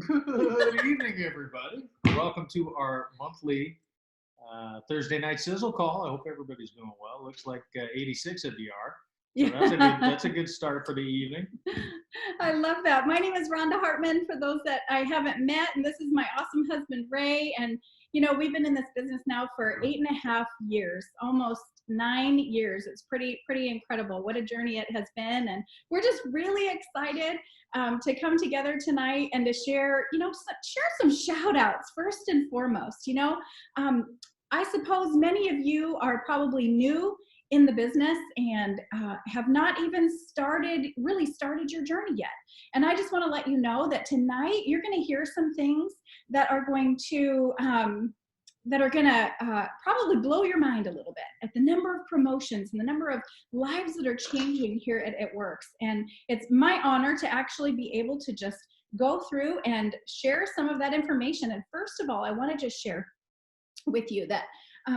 Good evening, everybody. Welcome to our monthly Thursday night sizzle call. I hope everybody's doing well. Looks like 86 of you are, so that's a good start for the evening. I love that. My name is Rhonda Hartman, for those that I haven't met, and this is my awesome husband, Ray. And, we've been in this business now for 8.5 years, almost 9 years. It's pretty incredible. What a journey it has been. And we're just really excited to come together tonight and to share, share some shout outs first and foremost. I suppose many of you are probably new in the business and have not even really started your journey yet. And I just want to let you know that tonight you're going to hear some things that are going to probably blow your mind a little bit at the number of promotions and the number of lives that are changing here at It Works. And it's my honor to actually be able to just go through and share some of that information. And first of all, I want to just share with you that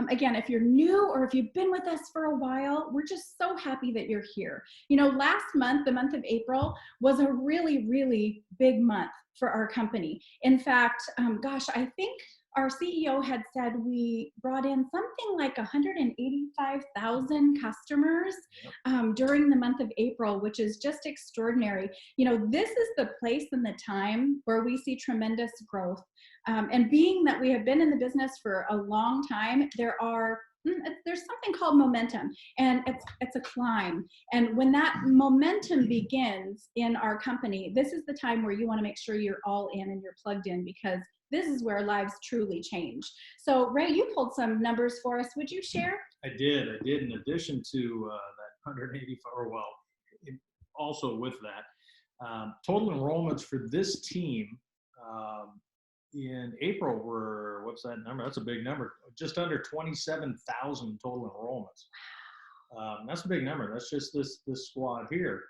again, if you're new or if you've been with us for a while, we're just so happy that you're here. Last month, the month of April, was a really, really big month for our company. In fact, I think our CEO had said we brought in something like 185,000 customers during the month of April, which is just extraordinary. This is the place and the time where we see tremendous growth. And being that we have been in the business for a long time, there's something called momentum, and it's a climb. And when that momentum begins in our company, this is the time where you want to make sure you're all in and you're plugged in, because this is where lives truly change. So Ray, you pulled some numbers for us. Would you share? I did. In addition to that 184, also with that, total enrollments for this team in April were, what's that number? That's a big number. Just under 27,000 total enrollments. That's a big number. That's just this squad here.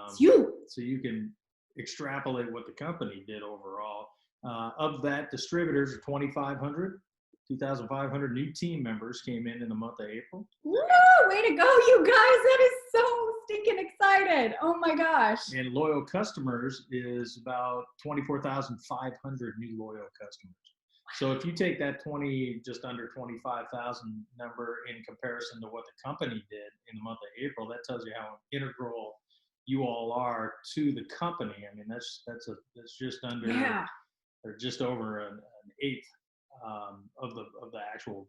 It's you. So you can extrapolate what the company did overall. Of that, distributors are 2,500 new team members came in the month of April. Woo! Way to go, you guys. That is so stinking excited. Oh my gosh. And loyal customers is about 24,500 new loyal customers. So if you take that just under 25,000 number in comparison to what the company did in the month of April, that tells you how integral you all are to the company. I mean, that's just under or just over an eighth of the actual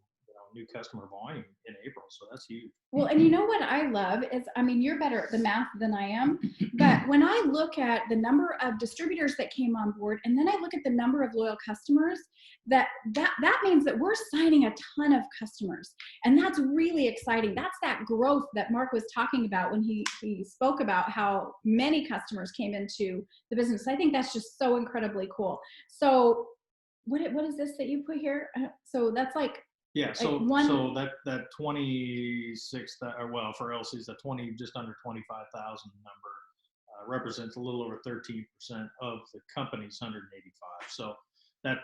new customer volume in April. So that's huge. Well, and you know what I love is, you're better at the math than I am, but when I look at the number of distributors that came on board, and then I look at the number of loyal customers, that means that we're signing a ton of customers. And that's really exciting. That's that growth that Mark was talking about when he spoke about how many customers came into the business. I think that's just so incredibly cool. So what is this that you put here? So that's like, yeah, so that 26, or well, for LCs, that just under 25,000 number represents a little over 13% of the company's 185. So that's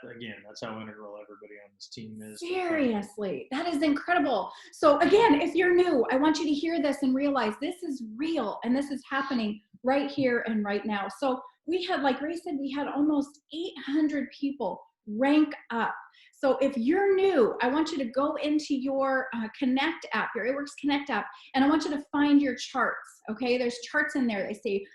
how integral everybody on this team is. Seriously, that is incredible. So again, if you're new, I want you to hear this and realize this is real and this is happening right here and right now. So we had, like Ray said, we had almost 800 people rank up. So if you're new, I want you to go into your Connect app, your It Works Connect app, and I want you to find your charts, okay? There's charts in there. They say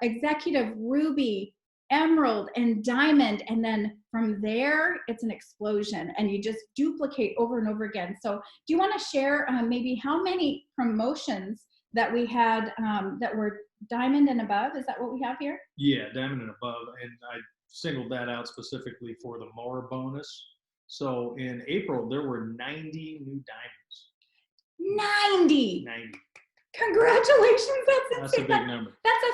Executive, Ruby, Emerald, and Diamond, and then from there, it's an explosion, and you just duplicate over and over again. So do you want to share maybe how many promotions that we had that were Diamond and above? Is that what we have here? Yeah, Diamond and above, and I singled that out specifically for the More bonus. So in April, there were 90 new diamonds. 90. Congratulations, that's a big number. That's a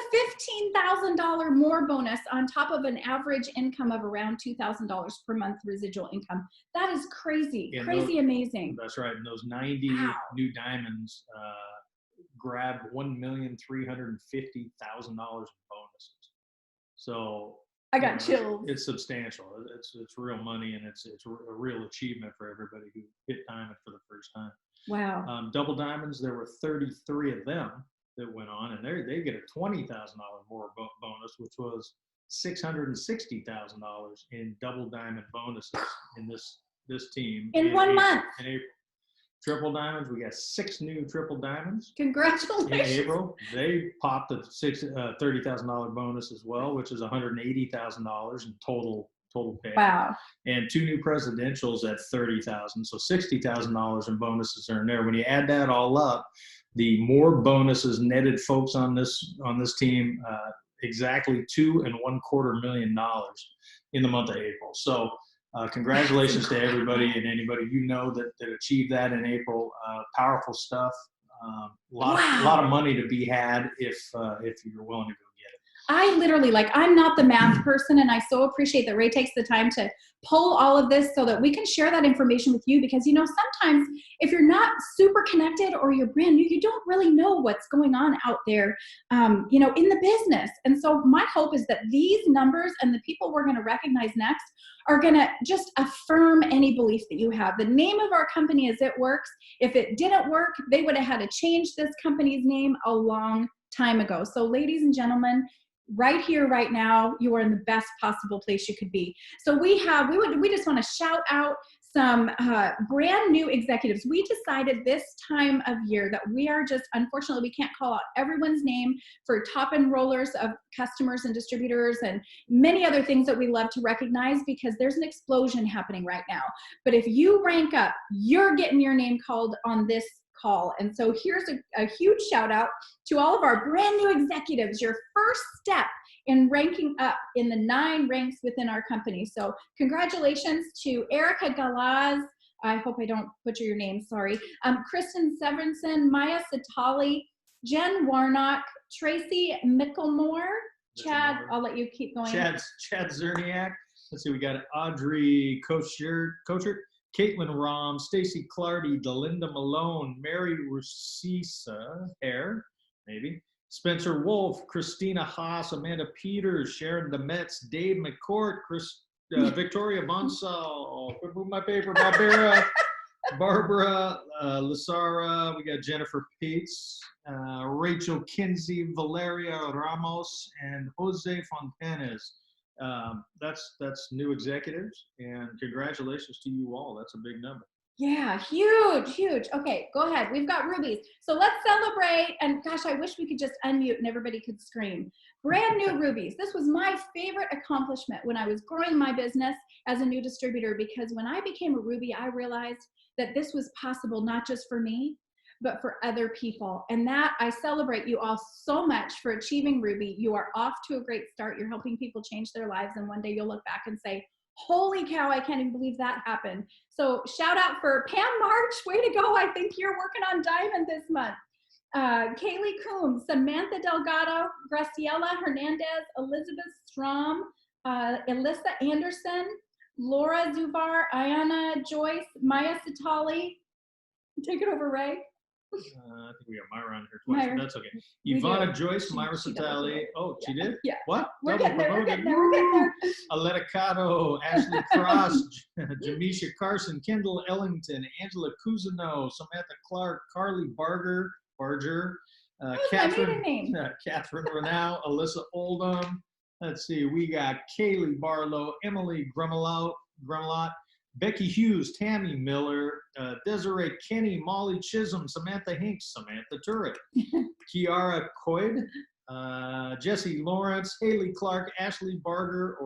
$15,000 more bonus on top of an average income of around $2,000 per month residual income. That is crazy, amazing. That's right. And those 90 new diamonds grabbed $1,350,000 in bonuses. So I got chills. It's substantial. It's real money, and it's a real achievement for everybody who hit diamond for the first time. Wow. Double diamonds, there were 33 of them that went on, and they get a $20,000 more bonus, which was $660,000 in double diamond bonuses in this team In 1 month. In April. Triple diamonds, we got 6 new triple diamonds in Congratulations. April. They popped a $30,000 bonus as well, which is $180,000 in total pay. Wow. And 2 new presidentials at $30,000, so $60,000 in bonuses are in there. When you add that all up, the more bonuses netted folks on this team, exactly $2.25 million in the month of April. So congratulations to everybody and anybody that achieved that in April. Powerful stuff. A lot of money to be had if you're willing to go get it. I literally, I'm not the math person, and I so appreciate that Ray takes the time to pull all of this so that we can share that information with you, because, sometimes if you're not super connected or you're brand new, you don't really know what's going on out there, in the business. And so my hope is that these numbers and the people we're going to recognize next are going to just affirm any belief that you have. The name of our company is It Works. If it didn't work, they would have had to change this company's name a long time ago. So ladies and gentlemen, right here, right now, you are in the best possible place you could be. So we just want to shout out some brand new executives. We decided this time of year that we are unfortunately, we can't call out everyone's name for top enrollers of customers and distributors and many other things that we love to recognize, because there's an explosion happening right now. But if you rank up, you're getting your name called on this call. And so here's a huge shout out to all of our brand new executives, your first step in ranking up in the 9 ranks within our company. So congratulations to Erica Galaz. I hope I don't butcher your name, sorry. Kristen Severinson, Maya Satali, Jen Warnock, Tracy Micklemore, Chad, I'll let you keep going. Chad Zerniak. Let's see, we got Audrey Kochert, Caitlin Rom, Stacy Clardy, Delinda Malone, Mary Rusisa, maybe, Spencer Wolf, Christina Haas, Amanda Peters, Sharon Demetz, Dave McCourt, Victoria Bonsall, quit moving my paper, Barbara Lasara, we got Jennifer Pates, Rachel Kinsey, Valeria Ramos, and Jose Fontanes. That's new executives, and congratulations to you all. That's a big number. Yeah, huge. Okay, go ahead. We've got rubies. So let's celebrate. And gosh, I wish we could just unmute and everybody could scream. Brand new rubies. This was my favorite accomplishment when I was growing my business as a new distributor, because when I became a Ruby, I realized that this was possible not just for me, but for other people. And that, I celebrate you all so much for achieving Ruby. You are off to a great start. You're helping people change their lives. And one day you'll look back and say, holy cow, I can't even believe that happened. So shout out for Pam March, way to go. I think you're working on Diamond this month. Kaylee Coombs, Samantha Delgado, Graciela Hernandez, Elizabeth Strom, Alyssa Anderson, Laura Zuvar, Ayana Joyce, Maya Satali. Take it over, Ray. I think we got Myra on here twice, but that's okay. Ivana Joyce, Myra Satali. Oh, she did? Yeah. What? We're getting there. Aletta Cotto, Ashley Cross, Jamisha Carson, Kendall Ellington, Angela Cousineau, Samantha Clark, Carly Barger, Catherine Renaud, Alyssa Oldham. Let's see, we got Kaylee Barlow, Emily Grummelot, Becky Hughes, Tammy Miller, Desiree Kenny, Molly Chisholm, Samantha Hinks, Samantha Turret, Kiara Coyd, Jesse Lawrence, Haley Clark, Ashley Barger,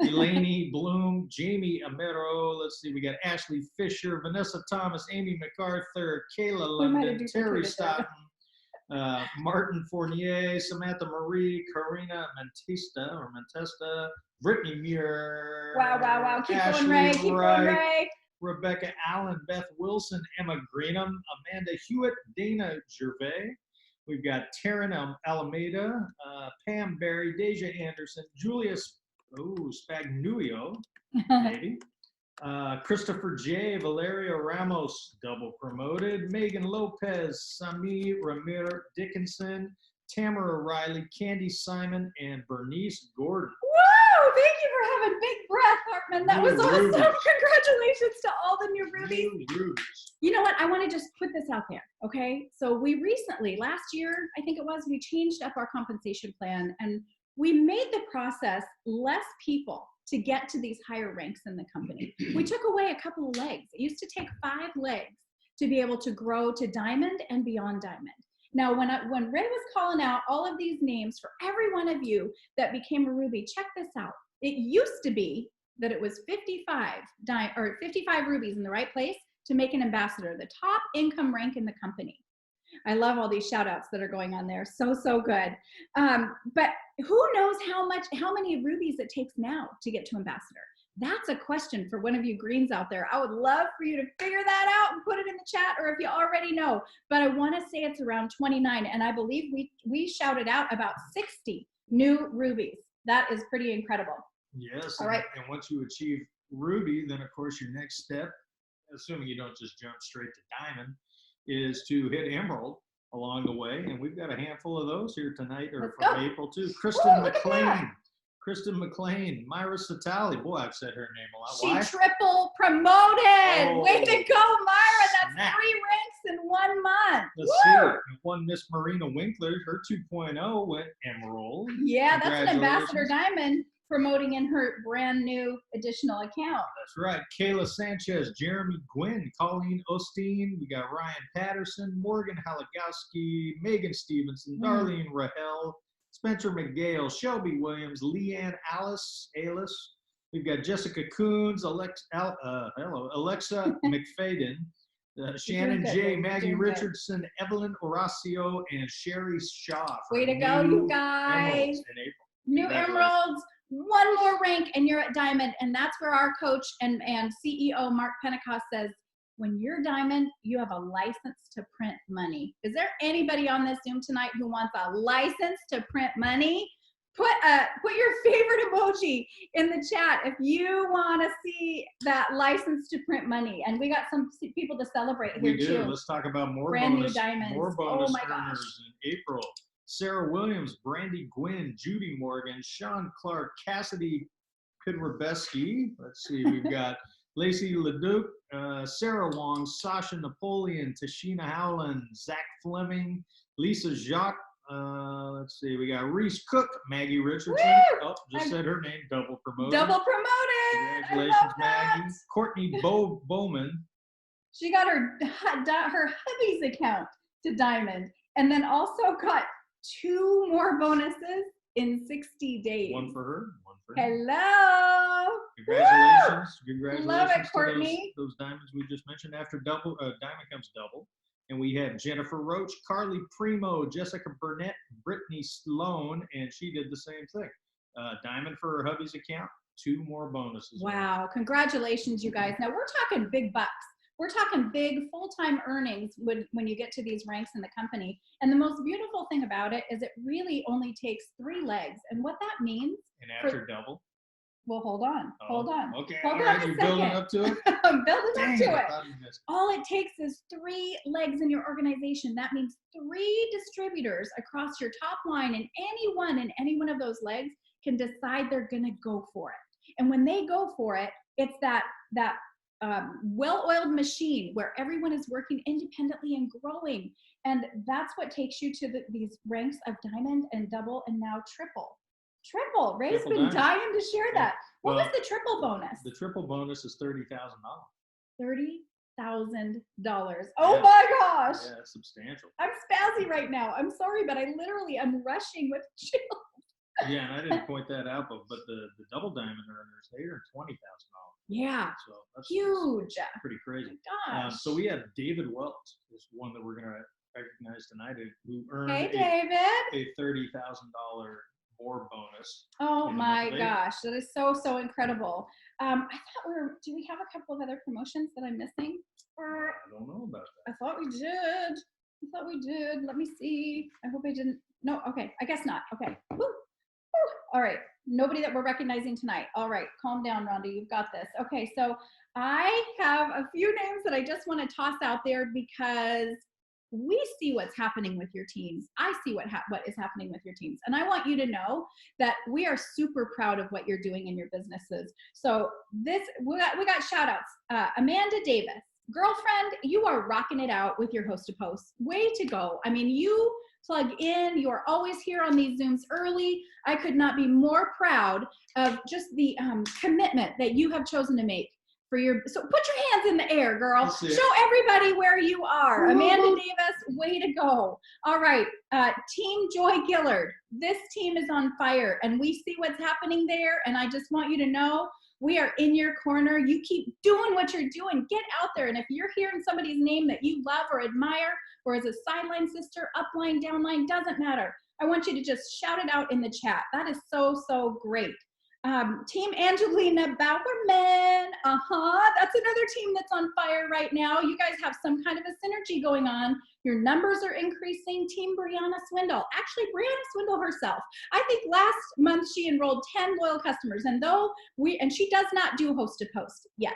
Eleni Bloom, Jamie Amero. Let's see, we got Ashley Fisher, Vanessa Thomas, Amy MacArthur, Kayla London, Terry Stoughton, Martin Fournier, Samantha Marie, Karina Mentesta, Brittany Muir. Wow. Keep Ashley going, Ray. Rebecca Allen, Beth Wilson, Emma Greenham, Amanda Hewitt, Dana Gervais. We've got Taryn Alameda, Pam Berry, Deja Anderson, Julia Spagnuolo, maybe. Christopher J. Valeria Ramos, double promoted. Megan Lopez, Sami Ramir Dickinson, Tamara Riley, Candy Simon, and Bernice Gordon. Woo! Thank you for having big breath, Hartman. That was awesome. Rubies. Congratulations to all the new rubies. Rubies. You know what? I want to just put this out there, okay? So we recently, last year, I think it was, we changed up our compensation plan, and we made the process less people to get to these higher ranks in the company. We took away a couple of legs. It used to take 5 legs to be able to grow to diamond and beyond diamond. Now, when Ray was calling out all of these names for every one of you that became a ruby, check this out. It used to be that it was 55 rubies in the right place to make an ambassador, the top income rank in the company. I love all these shout outs that are going on there. So, so good. But who knows how many rubies it takes now to get to ambassador? That's a question for one of you greens out there. I would love for you to figure that out and put it in the chat, or if you already know, but I want to say it's around 29. And I believe we shouted out about 60 new rubies. That is pretty incredible. Yes. All right. And once you achieve ruby, then of course your next step, assuming you don't just jump straight to diamond, is to hit emerald along the way. And we've got a handful of those here tonight, or Let's from go. April too. Kristen Look at McLean. that. Kristen McLean, Myra Satali. Boy, I've said her name a lot. She Why? triple promoted. Oh, Way to go, Myra. That's snap. 3 ranks in 1 month. Let's see. And one Miss Marina Winkler, her 2.0 went emerald. Yeah, that's an ambassador Congratulations. diamond promoting in her brand new additional account. That's right. Kayla Sanchez, Jeremy Gwynn, Colleen Osteen. We got Ryan Patterson, Morgan Halagowski, Megan Stevenson, Darlene Rahel, Spencer McGale, Shelby Williams, Leanne Alice. We've got Jessica Coons, Alexa McFadden, Shannon good, J, Ray. You're Maggie doing good. Richardson, Evelyn Horacio, and Sherry Shaw. for Way to go, new you guys. emeralds in April. New Congratulations. emeralds, 1 more rank, and you're at diamond. And that's where our coach and CEO Mark Pentecost says, when you're diamond, you have a license to print money. Is there anybody on this Zoom tonight who wants a license to print money? Put your favorite emoji in the chat if you want to see that license to print money. And we got some people to celebrate here We do. too. Let's talk about more Brand new bonus, diamonds. more Oh bonus my gosh. earners in April. Sarah Williams, Brandy Gwynn, Judy Morgan, Sean Clark, Cassidy Kudrobeski. Let's see, we've got Lacey Leduc, Sarah Wong, Sasha Napoleon, Tashina Howland, Zach Fleming, Lisa Jacques. Let's see, we got Reese Cook, Maggie Richardson. Woo! Oh, just said her name, double promoted. Double promoted. Congratulations, I love that. Maggie. Courtney Bowman. She got her hubby's account to diamond, and then also got 2 more bonuses in 60 days. One for her, one for him. Hello. Congratulations. Congratulations Love it, to Courtney. those diamonds we just mentioned. After double, diamond comes double. And we have Jennifer Roach, Carly Primo, Jessica Burnett, Brittany Sloan, and she did the same thing. Diamond for her hubby's account, 2 more bonuses. Wow. Congratulations, you guys. Now we're talking big bucks. We're talking big full-time earnings when you get to these ranks in the company. And the most beautiful thing about it is it really only takes 3 legs. And what that means, And after double? well, hold on. Okay, Hold all on right, a you're building second. up to it? I'm building Dang up to I it. thought you missed. All it takes is 3 legs in your organization. That means 3 distributors across your top line, and anyone in any one of those legs can decide they're going to go for it. And when they go for it, it's that well-oiled machine where everyone is working independently and growing. And that's what takes you to these ranks of diamond and double and now triple. Triple. Ray's Triple been diamond. dying to share that. What Well, was the triple bonus? The triple bonus is $30,000. $30,000. Oh Yeah. my gosh. Yeah, that's substantial. I'm spazzy right now. I'm sorry, but I literally am rushing with chills. Yeah, and I didn't point that out, but the double diamond earners, they earn $20,000. Yeah. So that's Huge. pretty crazy. Gosh. So we have David Wells, is one that we're going to recognize tonight, who earned Hey, a David. $30,000 more bonus. Oh in the my month of gosh. That is so, so incredible. I thought do we have a couple of other promotions that I'm missing? I don't know about that. I thought we did. Let me see. I hope I didn't. No, okay. I guess not. Okay. Woo. Woo. All right. Nobody that we're recognizing tonight. All right. Calm down, Rhonda. You've got this. Okay. So I have a few names that I just want to toss out there because we see what's happening with your teams. I see what is happening with your teams. And I want you to know that we are super proud of what you're doing in your businesses. So we got shout outs. Amanda Davis, Girlfriend, you are rocking it out with your host to post. Way to go. I mean, you plug in, you are always here on these Zooms early. I could not be more proud of just the commitment that you have chosen to make for your, so put your hands in the air, girl. Show everybody where you are. Amanda Davis, way to go. All right, Team Joy Gillard. This team is on fire and we see what's happening there. And I just want you to know, we are in your corner. You keep doing what you're doing. Get out there. And if you're hearing somebody's name that you love or admire, or as a sideline sister, upline, downline, doesn't matter. I want you to just shout it out in the chat. That is so, so great. Team Angelina Bowerman. That's another team that's on fire right now. You guys have some kind of a synergy going on. Your numbers are increasing. Team Brianna Swindle. Actually, Brianna Swindle herself. I think last month she enrolled 10 loyal customers, and she does not do host to post yet.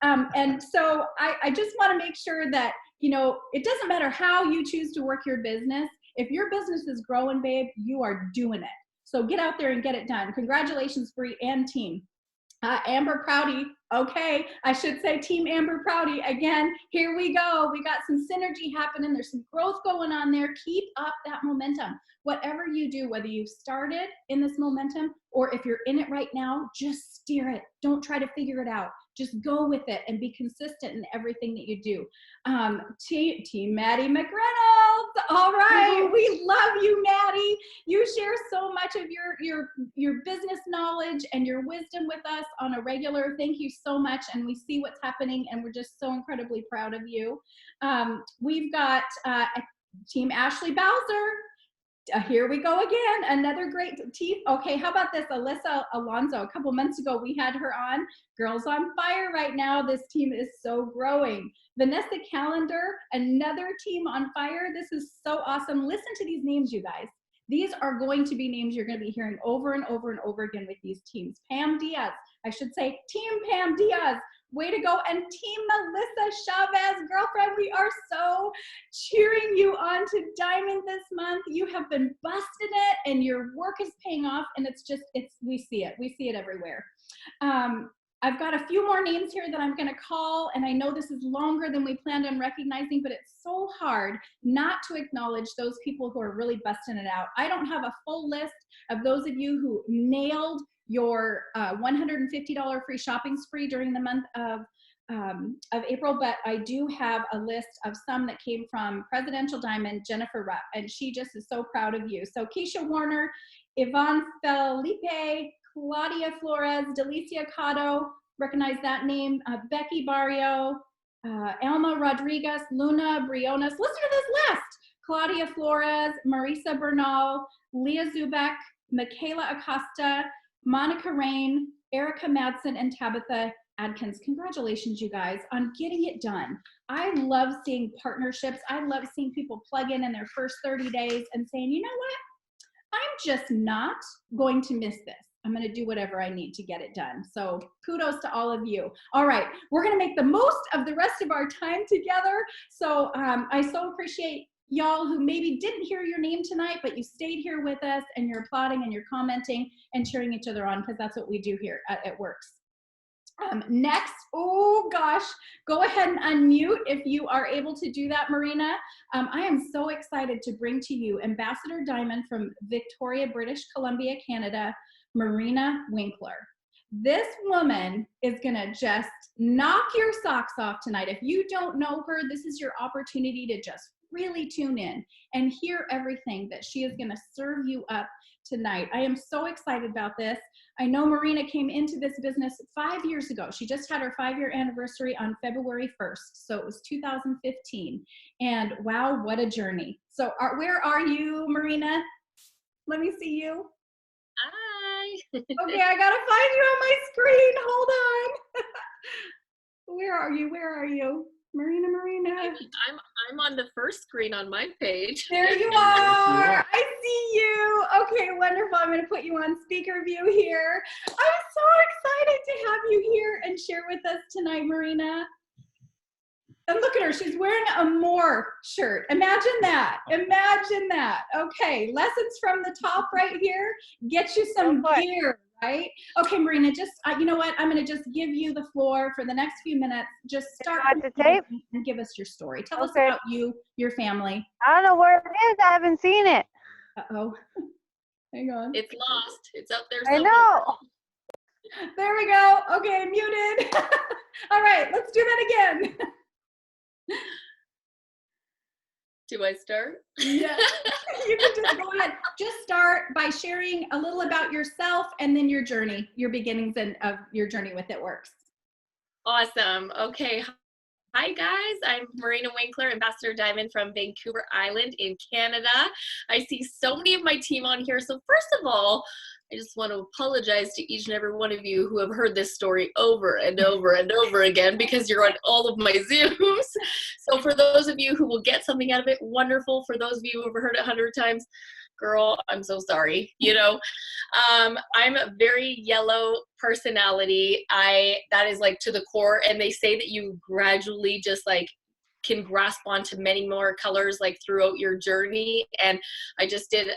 And so I just want to make sure that, you know, it doesn't matter how you choose to work your business. If your business is growing, babe, you are doing it. So get out there and get it done. Congratulations, Bree and team. Amber Prouty, okay, I should say Team Amber Prouty. Again, here we go. We got some synergy happening. There's some growth going on there. Keep up that momentum. Whatever you do, whether you've started in this momentum or if you're in it right now, just steer it. Don't try to figure it out. Just go with it and be consistent in everything that you do. Team Maddie McReynolds. All right, we love you, Maddie. You share so much of your business knowledge and your wisdom with us on a regular. Thank you so much, and we see what's happening, and we're just so incredibly proud of you. We've got Team Ashley Bowser. Here we go again, another great team. Okay, how about this, Alyssa Alonso? A couple months ago, we had her on. Girls on fire right now. This team is so growing. Vanessa Calendar, another team on fire. This is so awesome. Listen to these names, you guys. These are going to be names you're going to be hearing over and over and over again with these teams. Pam Diaz, I should say Team Pam Diaz. Way to go. And Team Melissa Chavez, girlfriend, we are so cheering you on to Diamond this month. You have been busting it and your work is paying off, and we see it everywhere. I've got a few more names here that I'm going to call, and I know this is longer than we planned on recognizing, but it's so hard not to acknowledge those people who are really busting it out. I don't have a full list of those of you who nailed your $150 free shopping spree during the month of April, but I do have a list of some that came from Presidential Diamond, Jennifer Rupp, and she just is so proud of you. So Keisha Warner, Yvonne Felipe, Claudia Flores, Delicia Cotto, recognize that name, Becky Barrio, Elma Rodriguez, Luna Briones. Listen to this list. Claudia Flores, Marisa Bernal, Leah Zubek, Michaela Acosta, Monica Rain, Erica Madsen, and Tabitha Adkins. Congratulations, you guys, on getting it done. I love seeing partnerships. I love seeing people plug in their first 30 days and saying, you know what? I'm just not going to miss this. I'm going to do whatever I need to get it done. So kudos to all of you. All right, we're going to make the most of the rest of our time together. So I so appreciate y'all who maybe didn't hear your name tonight, but you stayed here with us and you're applauding and you're commenting and cheering each other on, because that's what we do here at Works. Next, oh gosh, go ahead and unmute if you are able to do that, Marina. I am so excited to bring to you Ambassador Diamond from Victoria, British Columbia, Canada, Marina Winkler. This woman is gonna just knock your socks off tonight. If you don't know her, this is your opportunity to just really tune in and hear everything that she is going to serve you up tonight. I am so excited about this. I know Marina came into this business 5 years ago. She just had her 5-year anniversary on February 1st. So it was 2015. And wow, what a journey. So where are you, Marina? Let me see you. Hi. Okay, I got to find you on my screen. Hold on. Where are you? Where are you? Marina. I'm on the first screen on my page. There you are. I see you. Okay, wonderful. I'm going to put you on speaker view here. I'm so excited to have you here and share with us tonight, Marina. And look at her. She's wearing a More shirt. Imagine that. Imagine that. Okay, lessons from the top right here. Get you some gear, Right? Okay, Marina, just, you know what? I'm going to just give you the floor for the next few minutes. Just start Got the tape? and give us your story. Tell us Okay. about you, your family. I don't know where it is. I haven't seen it. Uh-oh. Hang on. It's lost. It's up there I somewhere. know. There we go. Okay, muted. All right, let's do that again. Do I start? Yeah. You can just go ahead. Just start by sharing a little about yourself and then your journey, your beginnings and of your journey with It Works. Awesome. Okay. Hi guys, I'm Marina Winkler, Ambassador Diamond from Vancouver Island in Canada. I see so many of my team on here. So first of all, I just want to apologize to each and every one of you who have heard this story over and over and over again because you're on all of my Zooms. So for those of you who will get something out of it, wonderful. For those of you who have heard it 100 times, girl, I'm so sorry. You know, I'm a very yellow personality. That is like to the core. And they say that you gradually just like can grasp onto many more colors like throughout your journey. And I just did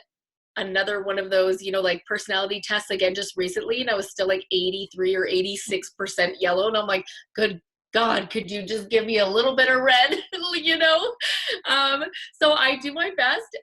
another one of those, you know, like personality tests again just recently, and I was still like 83 or 86% yellow. And I'm like, good God, could you just give me a little bit of red, you know? So I do my best.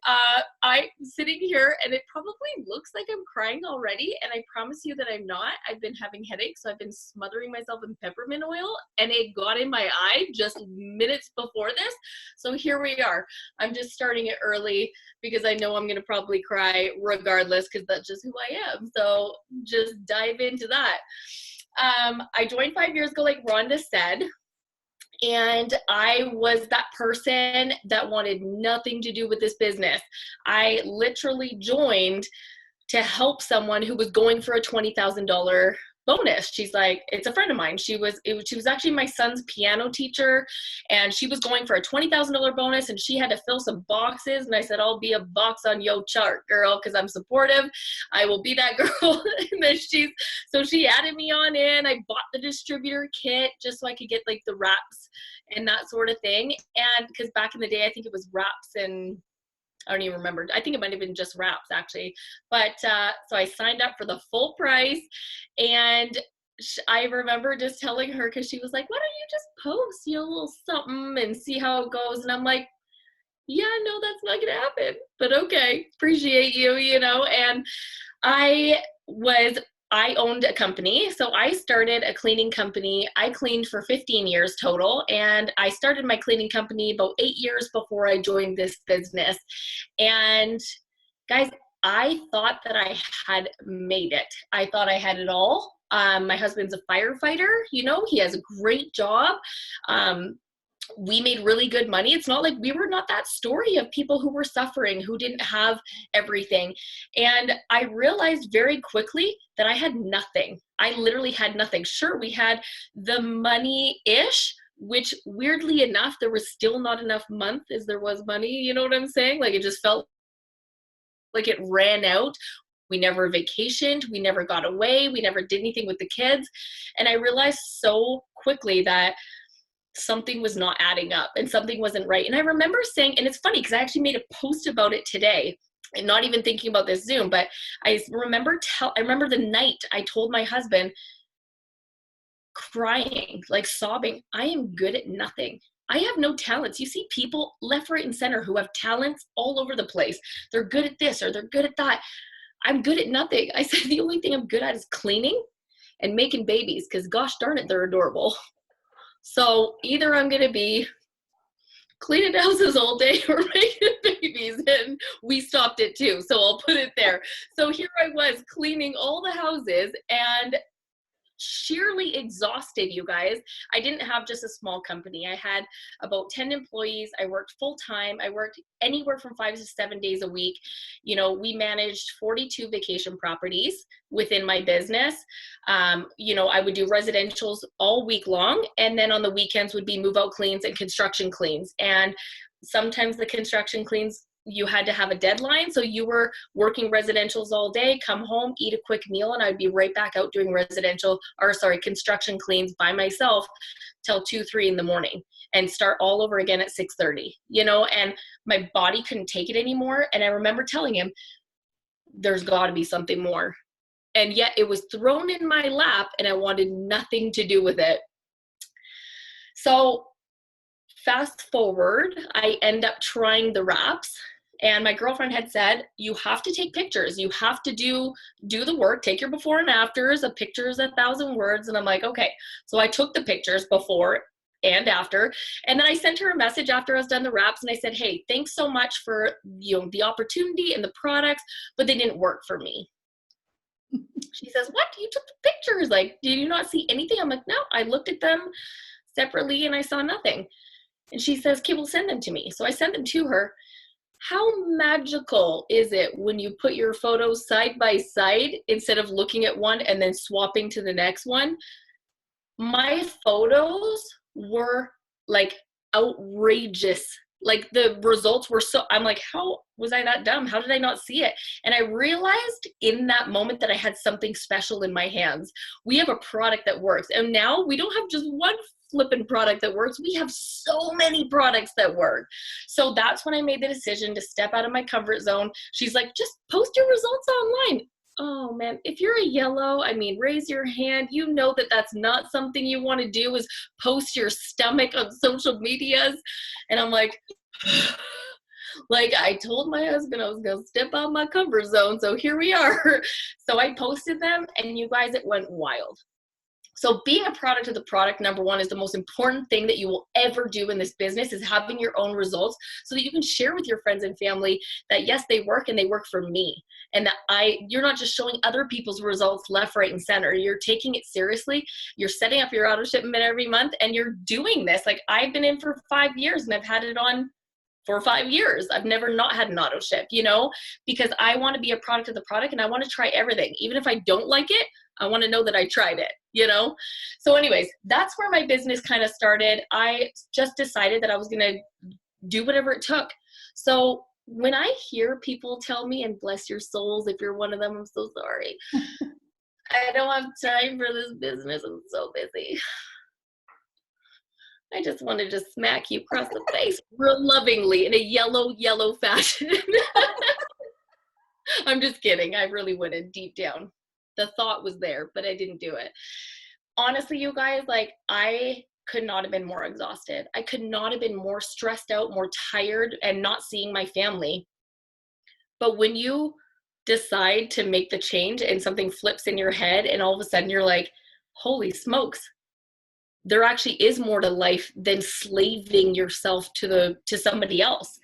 I'm sitting here and it probably looks like I'm crying already. And I promise you that I'm not. I've been having headaches. So I've been smothering myself in peppermint oil and it got in my eye just minutes before this. So here we are. I'm just starting it early because I know I'm going to probably cry regardless because that's just who I am. So just dive into that. I joined 5 years ago, like Rhonda said, and I was that person that wanted nothing to do with this business. I literally joined to help someone who was going for a $20,000 bonus. She's like, it's a friend of mine. She was actually my son's piano teacher, and she was going for a $20,000 bonus, and she had to fill some boxes. And I said, I'll be a box on your chart, girl, because I'm supportive. I will be that girl. And then she added me on in. I bought the distributor kit just so I could get like the wraps and that sort of thing. And because back in the day, I think it was wraps and I don't even remember. I think it might have been just wraps actually. But so I signed up for the full price, and I remember just telling her, because she was like, why don't you just post, you know, a little something and see how it goes? And I'm like, yeah, no, that's not gonna happen, but okay, appreciate you, you know. And I owned a company. So I started a cleaning company. I cleaned for 15 years total. And I started my cleaning company about 8 years before I joined this business. And guys, I thought that I had made it. I thought I had it all. My husband's a firefighter, you know, he has a great job. We made really good money. It's not like we were not that story of people who were suffering, who didn't have everything. And I realized very quickly that I had nothing. I literally had nothing. Sure, we had the money-ish, which weirdly enough, there was still not enough month as there was money. You know what I'm saying? Like it just felt like it ran out. We never vacationed. We never got away. We never did anything with the kids. And I realized so quickly that something was not adding up and something wasn't right. And I remember saying, and it's funny because I actually made a post about it today and not even thinking about this Zoom, but I remember the night I told my husband, crying, like sobbing, I am good at nothing. I have no talents. You see people left, right, and center who have talents all over the place. They're good at this or they're good at that. I'm good at nothing. I said, the only thing I'm good at is cleaning and making babies because gosh darn it, they're adorable. So either I'm going to be cleaning houses all day or making babies, and we stopped it too. So I'll put it there. So here I was cleaning all the houses and sheerly exhausted, you guys. I didn't have just a small company. I had about 10 employees. I worked full time. I worked anywhere from 5 to 7 days a week. You know, we managed 42 vacation properties within my business. You know, I would do residentials all week long. And then on the weekends would be move out cleans and construction cleans. And sometimes the construction cleans, you had to have a deadline. So you were working residentials all day, come home, eat a quick meal, and I'd be right back out doing construction cleans by myself till 2, 3 in the morning and start all over again at 6:30, you know, and my body couldn't take it anymore. And I remember telling him, there's got to be something more. And yet it was thrown in my lap and I wanted nothing to do with it. So fast forward, I end up trying the wraps, and my girlfriend had said, you have to take pictures. You have to do the work, take your before and afters. A picture is 1,000 words. And I'm like, okay. So I took the pictures before and after, and then I sent her a message after I was done the wraps, and I said, hey, thanks so much for, you know, the opportunity and the products, but they didn't work for me. She says, what? You took the pictures. Like, did you not see anything? I'm like, no, I looked at them separately and I saw nothing. And she says, okay, well, send them to me. So I sent them to her. How magical is it when you put your photos side by side instead of looking at one and then swapping to the next one? My photos were like outrageous. Like the results were so, I'm like, how was I that dumb? How did I not see it? And I realized in that moment that I had something special in my hands. We have a product that works. And now we don't have just one flipping product that works. We have so many products that work. So that's when I made the decision to step out of my comfort zone. She's like, just post your results online. Oh man, if you're a yellow, I mean, raise your hand. You know that that's not something you want to do, is post your stomach on social medias. And I'm like, like I told my husband I was going to step out my comfort zone. So here we are. So I posted them, and you guys, it went wild. So being a product of the product, number one, is the most important thing that you will ever do in this business, is having your own results so that you can share with your friends and family that yes, they work and they work for me. And that you're not just showing other people's results left, right, and center. You're taking it seriously. You're setting up your auto shipment every month, and you're doing this. Like I've been in for 5 years and I've had it on for 5 years. I've never not had an auto ship, you know, because I want to be a product of the product and I want to try everything. Even if I don't like it, I want to know that I tried it, you know? So anyways, that's where my business kind of started. I just decided that I was going to do whatever it took. So when I hear people tell me, and bless your souls, if you're one of them, I'm so sorry. I don't have time for this business. I'm so busy. I just wanted to smack you across the face real lovingly in a yellow fashion. I'm just kidding. I really wouldn't deep down. The thought was there, but I didn't do it. Honestly, you guys, like I could not have been more exhausted. I could not have been more stressed out, more tired, and not seeing my family. But when you decide to make the change and something flips in your head and all of a sudden you're like, holy smokes, there actually is more to life than slaving yourself to somebody else.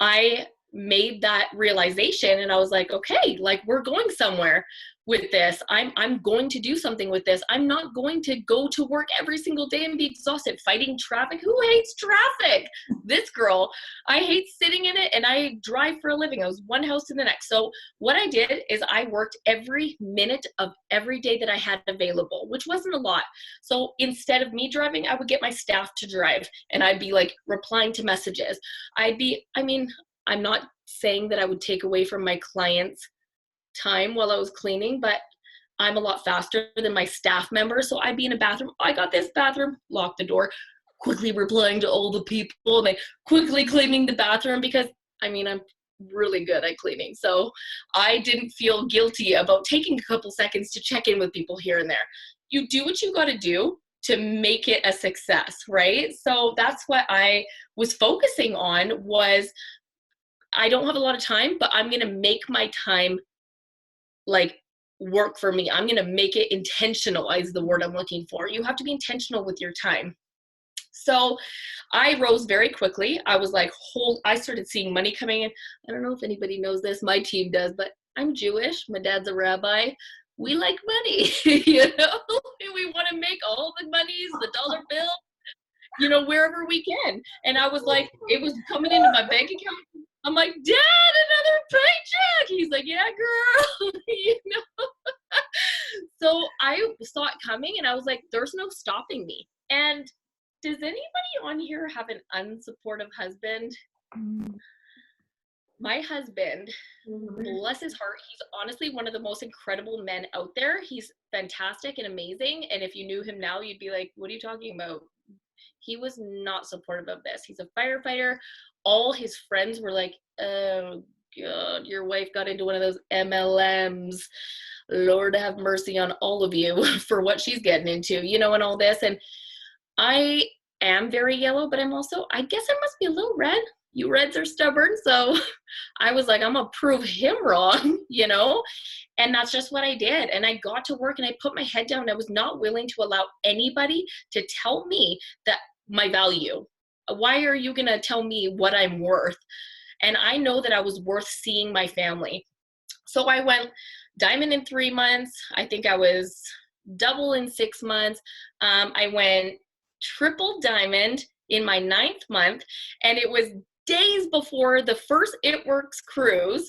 I made that realization and I was like, okay, like we're going somewhere with this. I'm going to do something with this. I'm not going to go to work every single day and be exhausted fighting traffic. Who hates traffic? This girl, I hate sitting in it, and I drive for a living. I was one house to the next. So what I did is I worked every minute of every day that I had available, which wasn't a lot. So instead of me driving, I would get my staff to drive, and I'd be like replying to messages. I'm not saying that I would take away from my clients' time while I was cleaning, but I'm a lot faster than my staff members. So I'd be in a bathroom. I got this bathroom, lock the door, quickly replying to all the people, and then quickly cleaning the bathroom because I'm really good at cleaning. So I didn't feel guilty about taking a couple seconds to check in with people here and there. You do what you got to do to make it a success, right? So that's what I was focusing on, was I don't have a lot of time, but I'm going to make my time like work for me. I'm going to make it intentional is the word I'm looking for. You have to be intentional with your time. So I rose very quickly. I was like, I started seeing money coming in. I don't know if anybody knows this. My team does, but I'm Jewish. My dad's a rabbi. We like money, you know, we want to make all the monies, the dollar bill, you know, wherever we can. And I was like, it was coming into my bank account. I'm like, Dad, another paycheck. He's like, yeah, girl, you know. So I saw it coming and I was like, there's no stopping me. And does anybody on here have an unsupportive husband? My husband, bless his heart, he's honestly one of the most incredible men out there. He's fantastic and amazing. And if you knew him now, you'd be like, what are you talking about? He was not supportive of this. He's a firefighter. All his friends were like, oh God, your wife got into one of those MLMs. Lord have mercy on all of you for what she's getting into, you know, and all this. And I am very yellow, but I'm also, I guess I must be a little red. You reds are stubborn. So I was like, I'm going to prove him wrong, you know? And that's just what I did. And I got to work and I put my head down. I was not willing to allow anybody to tell me that my value. Why are you going to tell me what I'm worth? And I know that I was worth seeing my family. So I went diamond in 3 months. I think I was double in 6 months. I went triple diamond in my 9th month. And it was days before the first It Works cruise.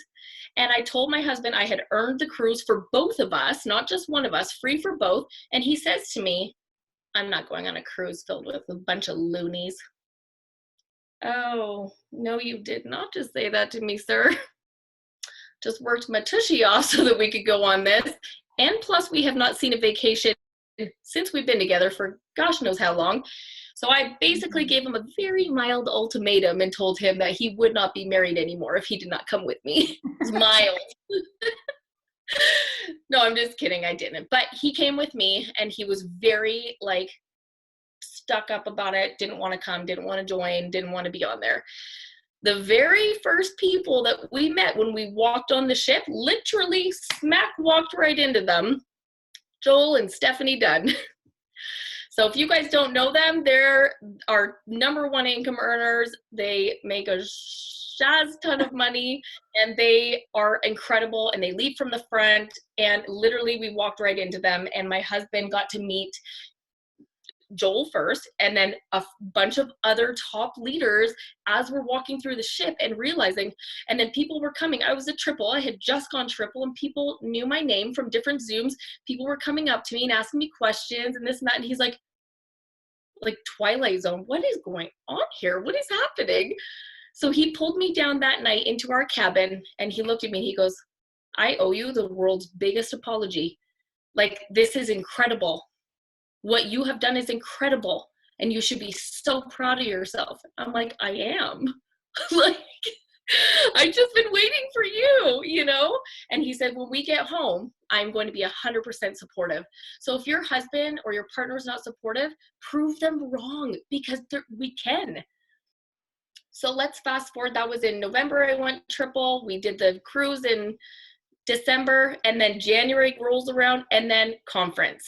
And I told my husband I had earned the cruise for both of us, not just one of us, free for both. And he says to me, I'm not going on a cruise filled with a bunch of loonies. Oh, no, you did not just say that to me, sir. Just worked my tushy off so that we could go on this. And plus, we have not seen a vacation since we've been together for gosh knows how long. So I basically gave him a very mild ultimatum and told him that he would not be married anymore if he did not come with me. It's mild. No, I'm just kidding. I didn't. But he came with me and he was very like stuck up about it. Didn't want to come, didn't want to join, didn't want to be on there. The very first people that we met when we walked on the ship, literally smack walked right into them. Joel and Stephanie Dunn. So if you guys don't know them, they're our #1 income earners. They make a shaz ton of money and they are incredible and they lead from the front, and literally we walked right into them, and my husband got to meet Joel first and then a bunch of other top leaders as we're walking through the ship and realizing, and then people were coming. I was a triple. I had just gone triple and people knew my name from different Zooms. People were coming up to me and asking me questions and this and that. And he's like Twilight Zone, what is going on here? What is happening? So he pulled me down that night into our cabin and he looked at me and he goes, I owe you the world's biggest apology. Like, this is incredible. What you have done is incredible and you should be so proud of yourself. I'm like, I am. Like, I've just been waiting for you, you know? And he said, when we get home, I'm going to be 100% supportive. So if your husband or your partner is not supportive, prove them wrong, because we can. So let's fast forward. That was in November. I went triple. We did the cruise in December, and then January rolls around, and then conference.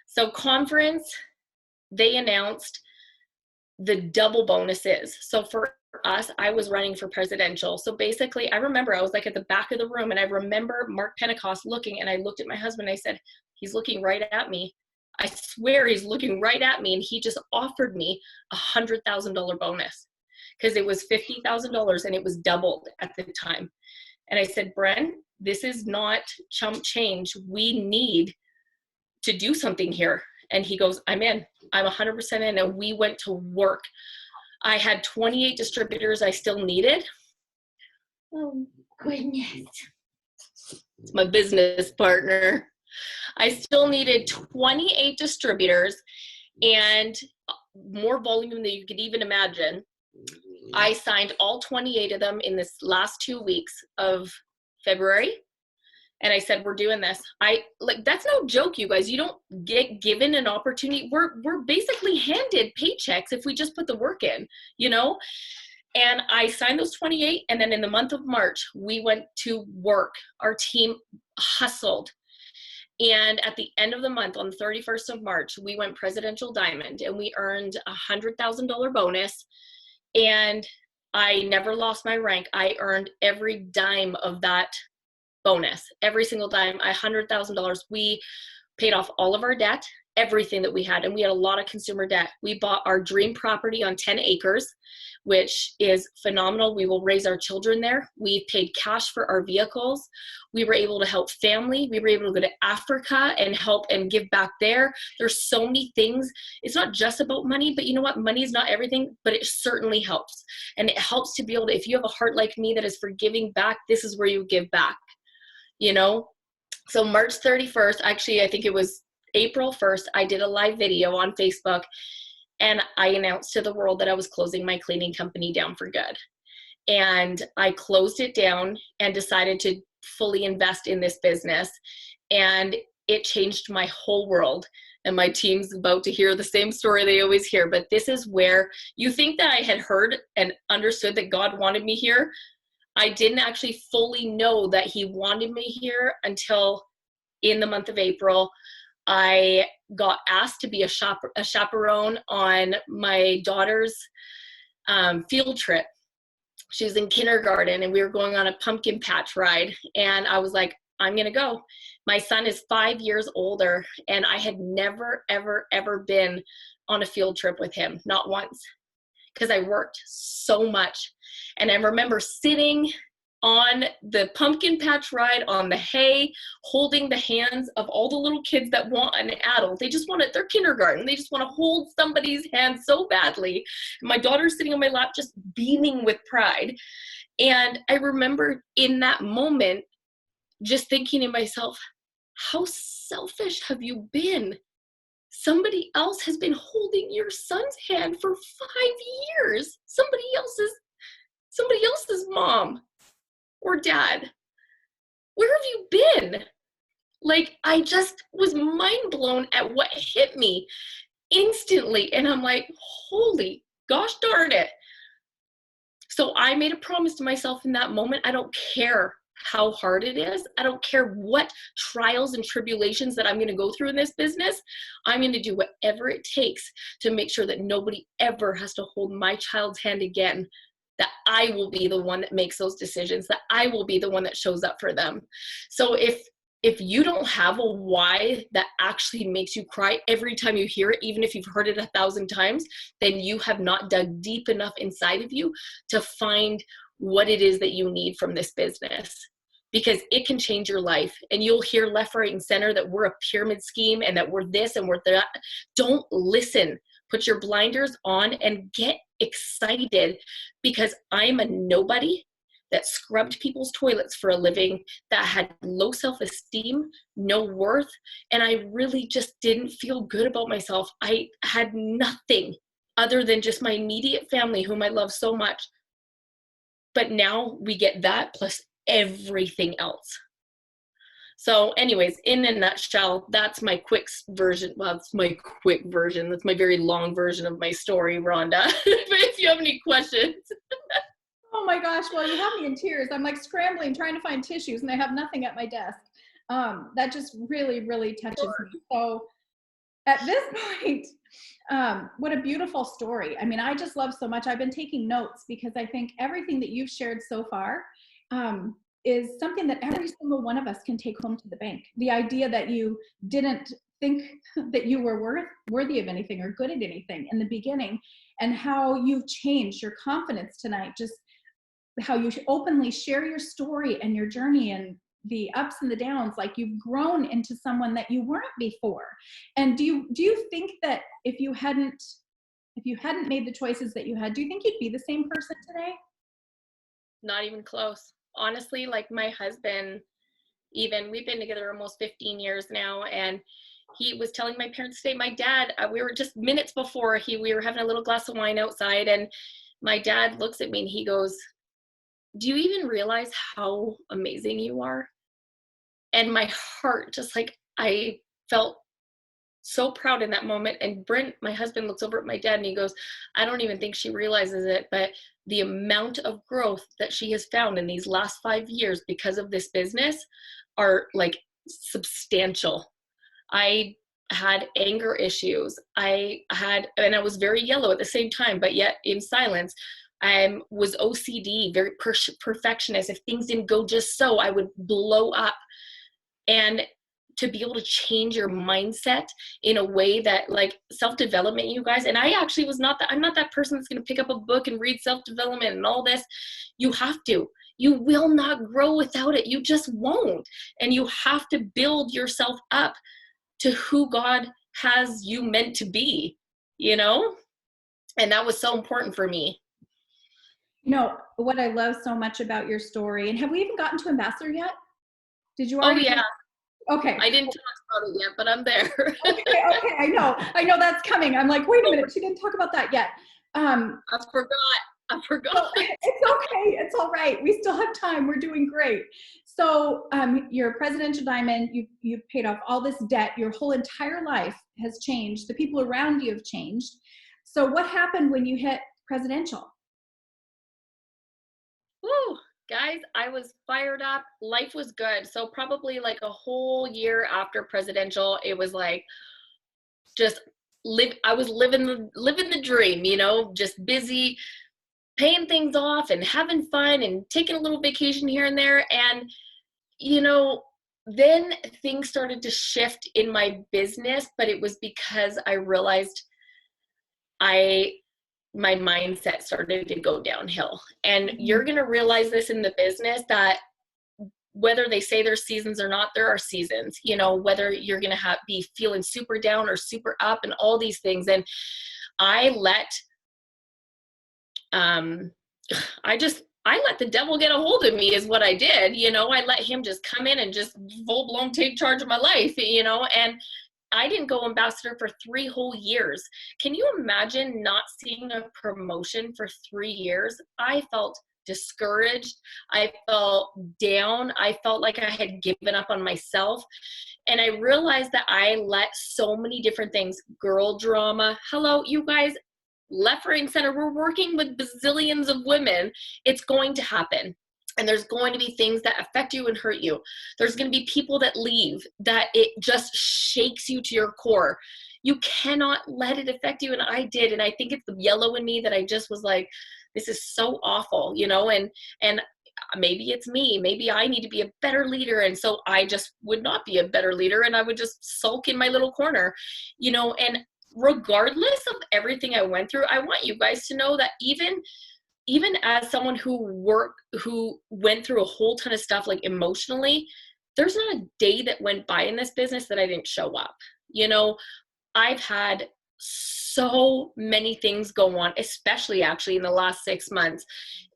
So conference, they announced the double bonuses. So for us, I was running for presidential. So basically, I remember I was like at the back of the room, and I remember Mark Pentecost looking, and I looked at my husband. I said, he's looking right at me. I swear he's looking right at me. And he just offered me $100,000 bonus because it was $50,000 and it was doubled at the time. And I said, Bren, this is not chump change. We need to do something here. And he goes, I'm in. I'm 100% in. And we went to work. I had 28 distributors I still needed. Oh, goodness. It's my business partner. I still needed 28 distributors and more volume than you could even imagine. I signed all 28 of them in this last 2 weeks of February. And I said, we're doing this. That's no joke, you guys. You don't get given an opportunity. We're basically handed paychecks if we just put the work in, you know? And I signed those 28. And then in the month of March, we went to work. Our team hustled. And at the end of the month, on the 31st of March, we went Presidential Diamond and we earned $100,000 bonus. And I never lost my rank. I earned every dime of that bonus, every single dime. $100,000. We paid off all of our debt, everything that we had. And we had a lot of consumer debt. We bought our dream property on 10 acres, which is phenomenal. We will raise our children there. We paid cash for our vehicles. We were able to help family. We were able to go to Africa and help and give back there. There's so many things. It's not just about money, but you know what? Money is not everything, but it certainly helps. And it helps to be able to, if you have a heart like me that is for giving back, this is where you give back, you know? So March 31st, actually, I think it was April 1st, I did a live video on Facebook and I announced to the world that I was closing my cleaning company down for good. And I closed it down and decided to fully invest in this business. And it changed my whole world. And my team's about to hear the same story they always hear. But this is where you think that I had heard and understood that God wanted me here. I didn't actually fully know that he wanted me here until in the month of April. I got asked to be a chaperone on my daughter's field trip. She was in kindergarten and we were going on a pumpkin patch ride. And I was like, I'm going to go. My son is 5 years older and I had never, ever, ever been on a field trip with him. Not once, because I worked so much. And I remember sitting on the pumpkin patch ride on the hay, holding the hands of all the little kids that want an adult. They just want it, they're kindergarten. They just want to hold somebody's hand so badly. And my daughter's sitting on my lap, just beaming with pride. And I remember in that moment, just thinking to myself, how selfish have you been? Somebody else has been holding your son's hand for 5 years. Somebody else's mom or dad. Where have you been? Like, I just was mind blown at what hit me instantly. And I'm like, holy gosh darn it. So I made a promise to myself in that moment. I don't care how hard it is. I don't care what trials and tribulations that I'm going to go through in this business. I'm going to do whatever it takes to make sure that nobody ever has to hold my child's hand again, that I will be the one that makes those decisions, that I will be the one that shows up for them. So if you don't have a why that actually makes you cry every time you hear it, even if you've heard it 1,000 times, then you have not dug deep enough inside of you to find what it is that you need from this business, because it can change your life. And you'll hear left, right, and center that we're a pyramid scheme and that we're this and we're that. Don't listen. Put your blinders on and get excited, because I'm a nobody that scrubbed people's toilets for a living, that had low self-esteem, no worth, and I really just didn't feel good about myself. I had nothing other than just my immediate family, whom I love so much. But now we get that plus everything else. So anyways, in a nutshell, that's my quick version. Well, it's my quick version. That's my very long version of my story, Rhonda. But if you have any questions. Oh my gosh, well, you have me in tears. I'm like scrambling, trying to find tissues, and I have nothing at my desk. That just really, really touches me. So at this point, what a beautiful story. I mean, I just love so much. I've been taking notes because I think everything that you've shared so far is something that every single one of us can take home to the bank. The idea that you didn't think that you were worthy of anything or good at anything in the beginning, and how you've changed your confidence tonight, just how you openly share your story and your journey and the ups and the downs, like you've grown into someone that you weren't before. And do you think that if you hadn't made the choices that you had, do you think you'd be the same person today? Not even close. Honestly, like my husband, even, we've been together almost 15 years now, and he was telling my parents today, my dad, we were just minutes before we were having a little glass of wine outside, and my dad looks at me and he goes, do you even realize how amazing you are? And my heart, just like, I felt so proud in that moment. And Brent, my husband, looks over at my dad and he goes, I don't even think she realizes it, but the amount of growth that she has found in these last 5 years because of this business are like substantial. I had anger issues. And I was very yellow at the same time, but yet in silence. I was OCD, very perfectionist. If things didn't go just so, I would blow up. And to be able to change your mindset in a way that, like, self-development, you guys, and I actually I'm not that person that's going to pick up a book and read self-development and all this. You have to. You will not grow without it. You just won't. And you have to build yourself up to who God has you meant to be, you know? And that was so important for me. You know, what I love so much about your story, and have we even gotten to Ambassador yet? Did you already? Oh, yeah. Okay. I didn't talk about it yet, but I'm there. Okay. I know that's coming. I'm like, wait a minute, she didn't talk about that yet. I forgot. It's okay. It's all right. We still have time. We're doing great. So you're a presidential diamond. You've paid off all this debt. Your whole entire life has changed. The people around you have changed. So what happened when you hit presidential? Woo, guys, I was fired up. Life was good. So probably like a whole year after presidential, it was like just I was living the dream, you know, just busy, paying things off and having fun and taking a little vacation here and there. And, you know, then things started to shift in my business, but it was because I realized my mindset started to go downhill. And you're going to realize this in the business, that whether they say there's seasons or not, there are seasons, you know, whether you're going to be feeling super down or super up and all these things. And I let the devil get a hold of me is what I did. You know, I let him just come in and just full blown take charge of my life, you know, and I didn't go ambassador for 3 whole years. Can you imagine not seeing a promotion for 3 years? I felt discouraged. I felt down. I felt like I had given up on myself. And I realized that I let so many different things, girl drama. Hello, you guys, left, right, and center. We're working with bazillions of women. It's going to happen. And there's going to be things that affect you and hurt you. There's going to be people that leave, that it just shakes you to your core. You cannot let it affect you. And I did. And I think it's the yellow in me that I just was like, this is so awful, you know, and maybe it's me. Maybe I need to be a better leader. And so I just would not be a better leader. And I would just sulk in my little corner, you know, and regardless of everything I went through, I want you guys to know that even as someone who went through a whole ton of stuff, like emotionally, there's not a day that went by in this business that I didn't show up. You know, I've had so many things go on, especially actually in the last 6 months,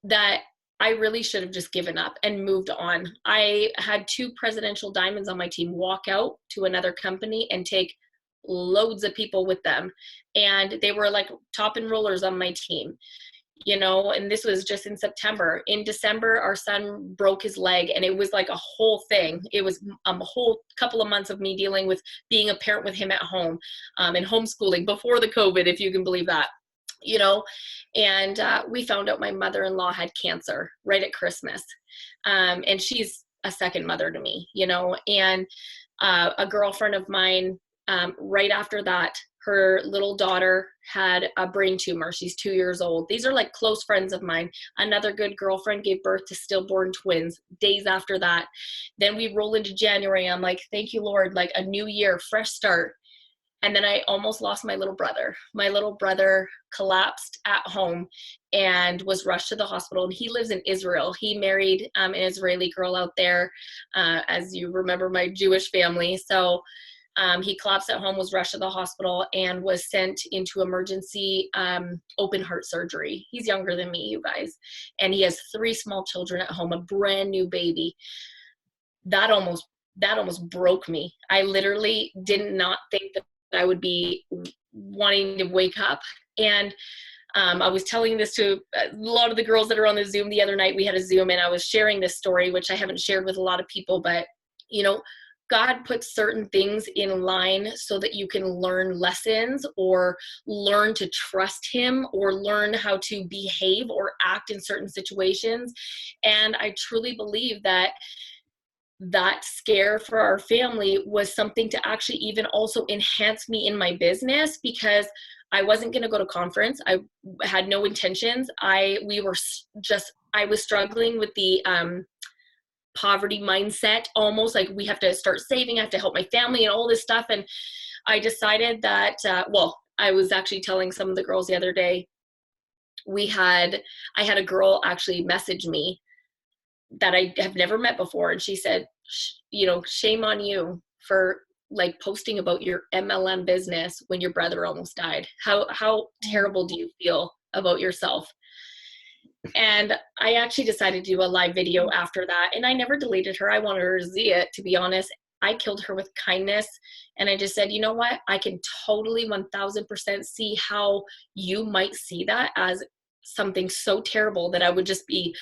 that I really should have just given up and moved on. I had 2 presidential diamonds on my team walk out to another company and take loads of people with them. And they were like top enrollers on my team. You know, and this was just in September. In December, our son broke his leg, and it was like a whole thing. It was a whole couple of months of me dealing with being a parent with him at home, and homeschooling before the COVID, if you can believe that, you know. And we found out my mother-in-law had cancer right at Christmas. And she's a second mother to me, you know, and a girlfriend of mine, right after that, her little daughter had a brain tumor. She's 2 years old. These are like close friends of mine. Another good girlfriend gave birth to stillborn twins days after that. Then we roll into January. I'm like, thank you, Lord, like a new year, fresh start. And then I almost lost my little brother. My little brother collapsed at home and was rushed to the hospital. And he lives in Israel. He married an Israeli girl out there, as you remember, my Jewish family. So he collapsed at home, was rushed to the hospital, and was sent into emergency open heart surgery. He's younger than me, you guys. And he has 3 small children at home, a brand new baby. That almost broke me. I literally did not think that I would be wanting to wake up. And I was telling this to a lot of the girls that are on the Zoom the other night. We had a Zoom, and I was sharing this story, which I haven't shared with a lot of people, but, you know, God puts certain things in line so that you can learn lessons or learn to trust him or learn how to behave or act in certain situations. And I truly believe that scare for our family was something to actually even also enhance me in my business, because I wasn't going to go to conference. I had no intentions. I was struggling with the poverty mindset, almost like we have to start saving, I have to help my family and all this stuff. And I decided that, I was actually telling some of the girls the other day, I had a girl actually message me that I have never met before. And she said, you know, shame on you for like posting about your MLM business when your brother almost died. How terrible do you feel about yourself? And I actually decided to do a live video after that. And I never deleted her. I wanted her to see it, to be honest. I killed her with kindness. And I just said, you know what? I can totally 1000% see how you might see that as something so terrible that I would just be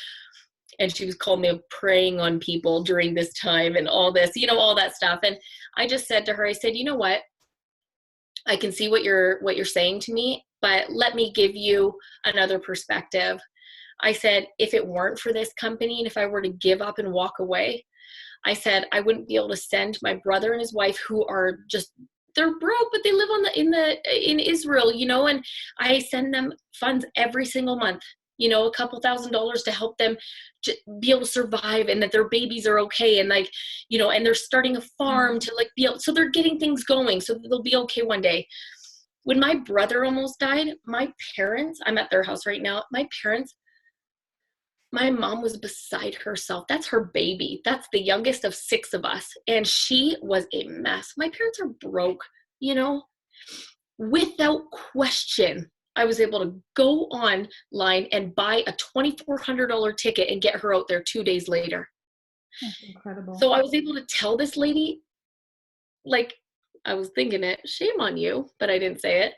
And she was calling me preying on people during this time and all this, you know, all that stuff. And I just said to her, I said, you know what? I can see what you're saying to me, but let me give you another perspective. I said, if it weren't for this company and if I were to give up and walk away, I said, I wouldn't be able to send my brother and his wife, who are just, they're broke, but they live in Israel, you know, and I send them funds every single month, you know, a couple $1,000s to help them be able to survive, and that their babies are okay. And like, you know, and they're starting a farm to like be able, so they're getting things going so that they'll be okay one day. When my brother almost died, my parents, I'm at their house right now, my mom was beside herself. That's her baby. That's the youngest of 6 of us. And she was a mess. My parents are broke, you know. Without question, I was able to go online and buy a $2,400 ticket and get her out there 2 days later. That's incredible. So I was able to tell this lady, like, I was thinking it, shame on you, but I didn't say it.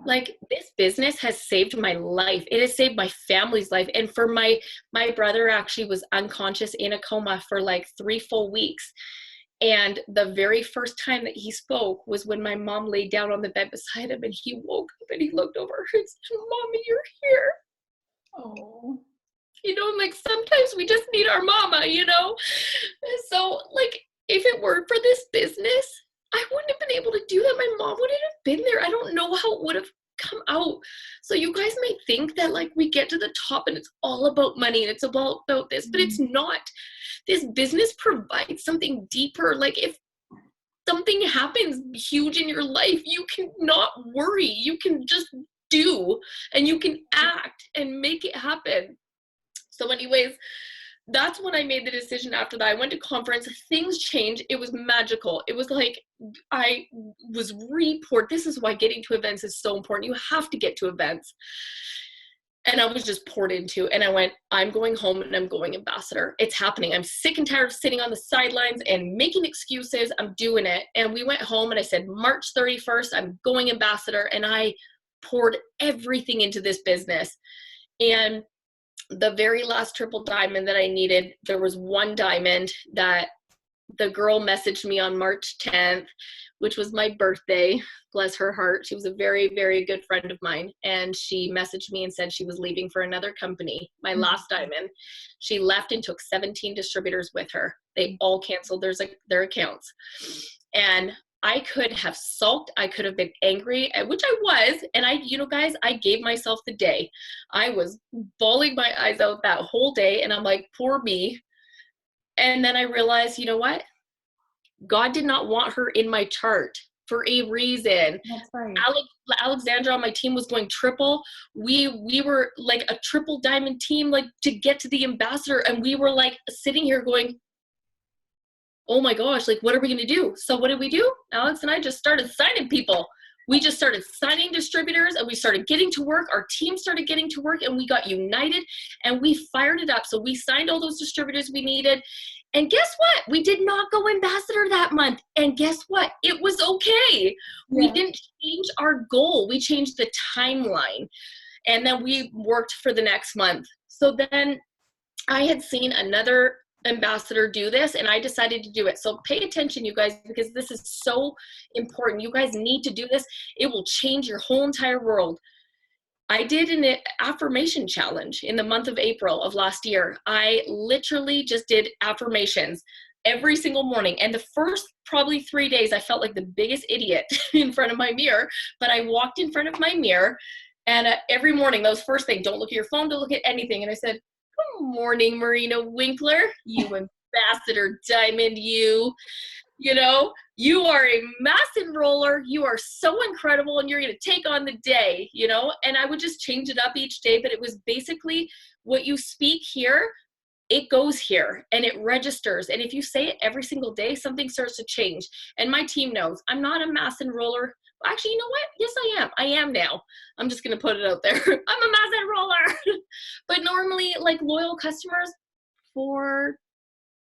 Like, this business has saved my life. It has saved my family's life. And for my brother actually was unconscious in a coma for like 3 full weeks. And the very first time that he spoke was when my mom laid down on the bed beside him, and he woke up and he looked over and said, Mommy, you're here. Oh. You know, like, sometimes we just need our mama, you know? So like, if it weren't for this business, I wouldn't have been able to do that. My mom wouldn't have been there. I don't know how it would have come out. So you guys might think that like we get to the top and it's all about money and it's about this, but it's not. This business provides something deeper. Like, if something happens huge in your life, you can not worry. You can just do, and you can act and make it happen. So anyways, that's when I made the decision. After that, I went to conference, things changed. It was magical. It was like, I was repoured. This is why getting to events is so important. You have to get to events. And I was just poured into, and I went, I'm going home and I'm going ambassador. It's happening. I'm sick and tired of sitting on the sidelines and making excuses. I'm doing it. And we went home and I said, March 31st, I'm going ambassador. And I poured everything into this business. And the very last triple diamond that I needed, there was one diamond that the girl messaged me on March 10th, which was my birthday. Bless her heart. She was a very, very good friend of mine. And she messaged me and said she was leaving for another company. My last diamond. She left and took 17 distributors with her. They all canceled their accounts. And I could have sulked. I could have been angry, which I was. And guys, I gave myself the day. I was bawling my eyes out that whole day. And I'm like, poor me. And then I realized, you know what? God did not want her in my chart for a reason. That's right. Alexandra on my team was going triple. We were like a triple diamond team, like, to get to the ambassador. And we were like sitting here going, oh my gosh, like, what are we going to do? So what did we do? Alex and I just started signing people. We just started signing distributors, and we started getting to work. Our team started getting to work, and we got united, and we fired it up. So we signed all those distributors we needed. And guess what? We did not go ambassador that month. And guess what? It was okay. We didn't change our goal. We changed the timeline. And then we worked for the next month. So then I had seen another ambassador do this, and I decided to do it. So pay attention, you guys, because this is so important. You guys need to do this. It will change your whole entire world. I did an affirmation challenge in the month of April of last year. I literally just did affirmations every single morning. And the first probably 3 days, I felt like the biggest idiot in front of my mirror. But I walked in front of my mirror, and every morning, that was first thing, don't look at your phone, don't look at anything. And I said, good morning, Marina Winkler, you ambassador diamond, you know, you are a mass enroller. You are so incredible, and you're going to take on the day, you know. And I would just change it up each day, but it was basically what you speak here, it goes here and it registers. And if you say it every single day, something starts to change. And my team knows I'm not a mass enroller. Actually, you know what? Yes, I am. I am now. I'm just going to put it out there. I'm a mass enroller. But normally, like, loyal customers, 4,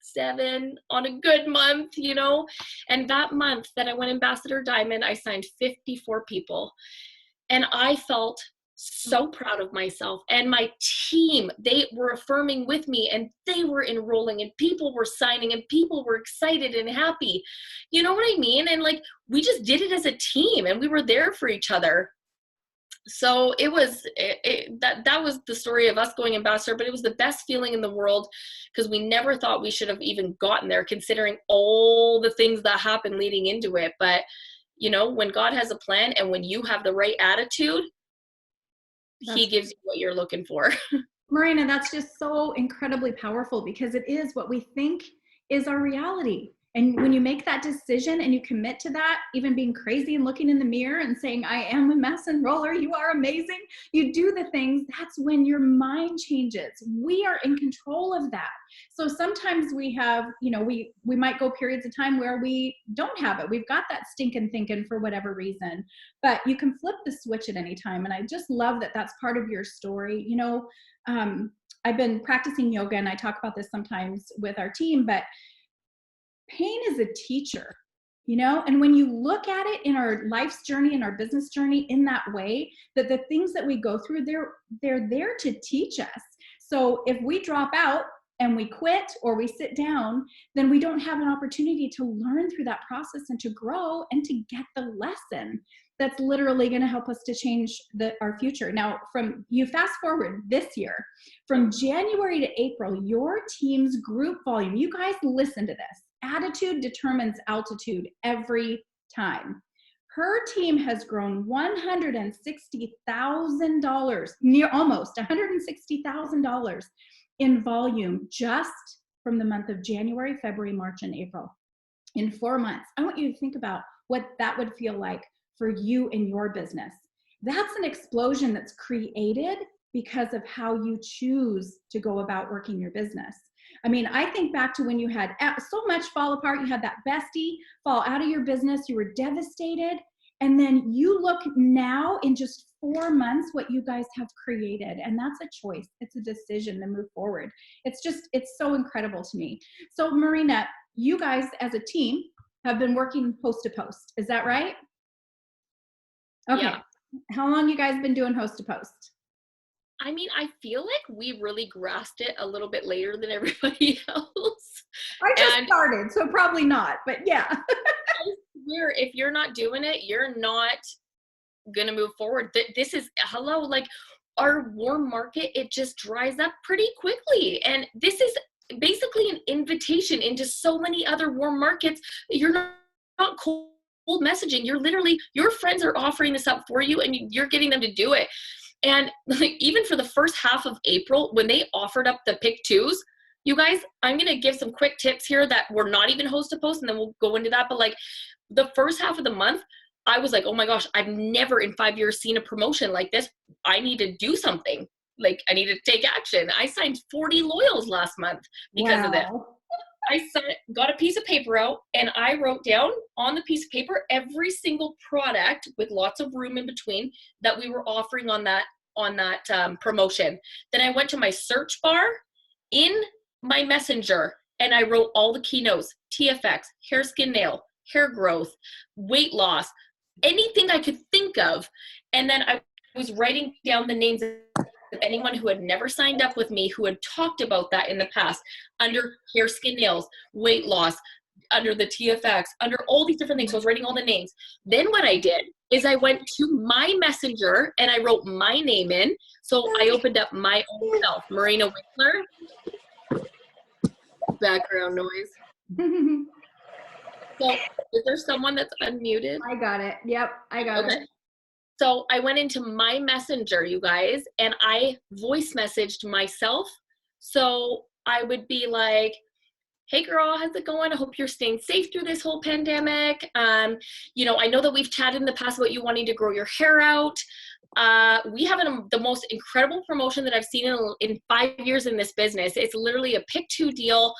7 on a good month, you know. And that month that I went ambassador diamond, I signed 54 people. And I felt so proud of myself and my team. They were affirming with me, and they were enrolling, and people were signing, and people were excited and happy. You know what I mean? And like, we just did it as a team, and we were there for each other. So it was that was the story of us going ambassador, but it was the best feeling in the world, because we never thought we should have even gotten there, considering all the things that happened leading into it. But you know, when God has a plan and when you have the right attitude, he gives you what you're looking for. Marina, that's just so incredibly powerful, because it is what we think is our reality. And when you make that decision and you commit to that, even being crazy and looking in the mirror and saying, I am a mess enroller, you are amazing, you do the things, that's when your mind changes. We are in control of that. So sometimes we have, you know, we might go periods of time where we don't have it. We've got that stinking thinking for whatever reason, but you can flip the switch at any time. And I just love that that's part of your story. You know, I've been practicing yoga, and I talk about this sometimes with our team, but pain is a teacher, you know, and when you look at it in our life's journey and our business journey in that way, that the things that we go through, they're there to teach us. So if we drop out and we quit or we sit down, then we don't have an opportunity to learn through that process and to grow and to get the lesson that's literally going to help us to change our future. Now, from you fast forward this year, from January to April, your team's group volume, you guys listen to this. Attitude determines altitude every time. Her team has grown $160,000, near almost $160,000 in volume just from the month of January, February, March, and April. In 4 months. I want you to think about what that would feel like for you in your business. That's an explosion that's created because of how you choose to go about working your business. I mean, I think back to when you had so much fall apart, you had that bestie fall out of your business, you were devastated, and then you look now in just 4 months what you guys have created, and that's a choice. It's a decision to move forward. It's so incredible to me. So Marina, you guys as a team have been working post to post. Is that right? Okay. Yeah. How long you guys been doing host to post? I mean, I feel like we really grasped it a little bit later than everybody else. I just started, so probably not, but yeah. If you're not doing it, you're not going to move forward. This is, like our warm market, it just dries up pretty quickly. And this is basically an invitation into so many other warm markets. You're not cold messaging. You're literally, your friends are offering this up for you, and you're getting them to do it. And like, even for the first half of April, when they offered up the pick twos, you guys, I'm going to give some quick tips here that were not even host to post, and then we'll go into that. But like the first half of the month, I was like, oh my gosh, I've never in 5 years seen a promotion like this. I need to do something. Like, I need to take action. I signed 40 loyals last month because of this. I got a piece of paper out, and I wrote down on the piece of paper every single product with lots of room in between that we were offering on that promotion. Then I went to my search bar in my messenger, and I wrote all the keynotes: TFX, hair, skin, nail, hair growth, weight loss, anything I could think of. And then I was writing down the names of anyone who had never signed up with me, who had talked about that in the past, under hair, skin, nails, weight loss, under the TFX, under all these different things. So I was writing all the names. Then what I did is I went to my messenger and I wrote my name in. So I opened up my own self, Marina Winkler. Background noise. So is there someone that's unmuted? I got it. Yep, I got it. So I went into my messenger, you guys, and I voice messaged myself. So I would be like, hey girl, how's it going? I hope you're staying safe through this whole pandemic. You know, I know that we've chatted in the past about you wanting to grow your hair out. We have the most incredible promotion that I've seen in 5 years in this business. It's literally a pick two deal.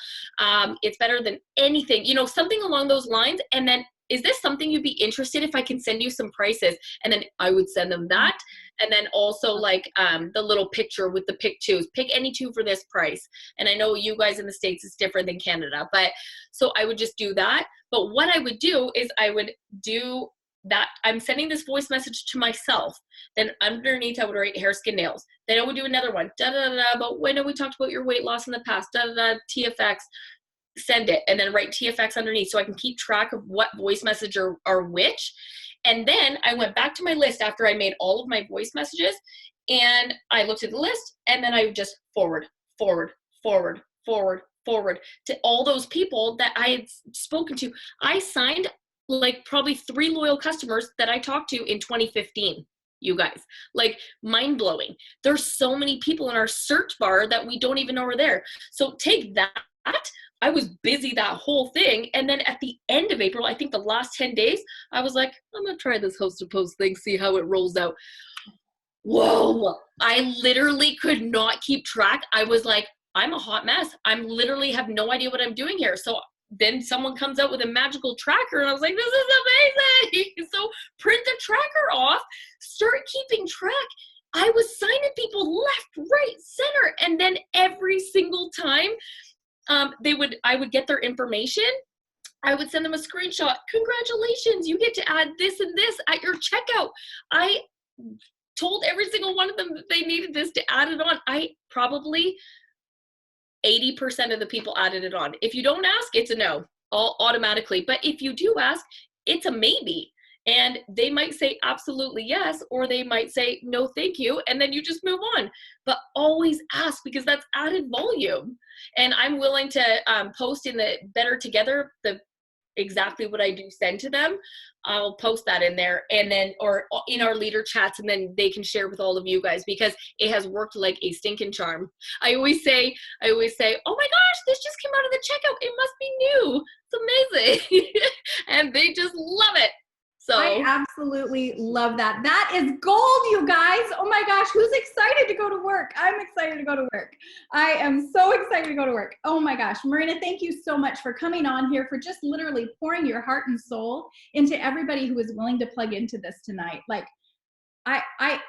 It's better than anything, you know, something along those lines. And then, is this something you'd be interested if I can send you some prices? And then I would send them that. And then also like the little picture with the pick twos, pick any two for this price. And I know you guys in the States is different than Canada, but so I would just do that. But what I would do is I would do that I'm sending this voice message to myself. Then underneath I would write hair, skin, nails. Then I would do another one, but when we talked about your weight loss in the past, TFX, send it, and then write TFX underneath so I can keep track of what voice message are which. And then I went back to my list after I made all of my voice messages, and I looked at the list, and then I just forward to all those people that I had spoken to. I signed like probably 3 loyal customers that I talked to in 2015. You guys, like, mind-blowing. There's so many people in our search bar that we don't even know are there. So take that. I was busy that whole thing. And then at the end of April, I think the last 10 days, I was like, I'm going to try this host to post thing, see how it rolls out. Whoa. I literally could not keep track. I was like, I'm a hot mess. I'm literally have no idea what I'm doing here. So then someone comes out with a magical tracker, and I was like, this is amazing. So print the tracker off, start keeping track. I was signing people left, right, center. And then every single time I would get their information. I would send them a screenshot. Congratulations, you get to add this and this at your checkout. I told every single one of them that they needed this to add it on. I probably 80% of the people added it on. If you don't ask, it's a no, all automatically. But if you do ask, it's a maybe. And they might say absolutely yes, or they might say no, thank you. And then you just move on. But always ask, because that's added volume. And I'm willing to post in the Better Together, exactly what I do send to them. I'll post that in there, and then, or in our leader chats, and then they can share with all of you guys, because it has worked like a stinking charm. I always say, oh my gosh, this just came out of the checkout. It must be new. It's amazing. And they just love it. So I absolutely love that. That is gold, you guys. Oh my gosh, who's excited to go to work? I'm excited to go to work. I am so excited to go to work. Oh my gosh, Marina, thank you so much for coming on here, for just literally pouring your heart and soul into everybody who is willing to plug into this tonight. Like, I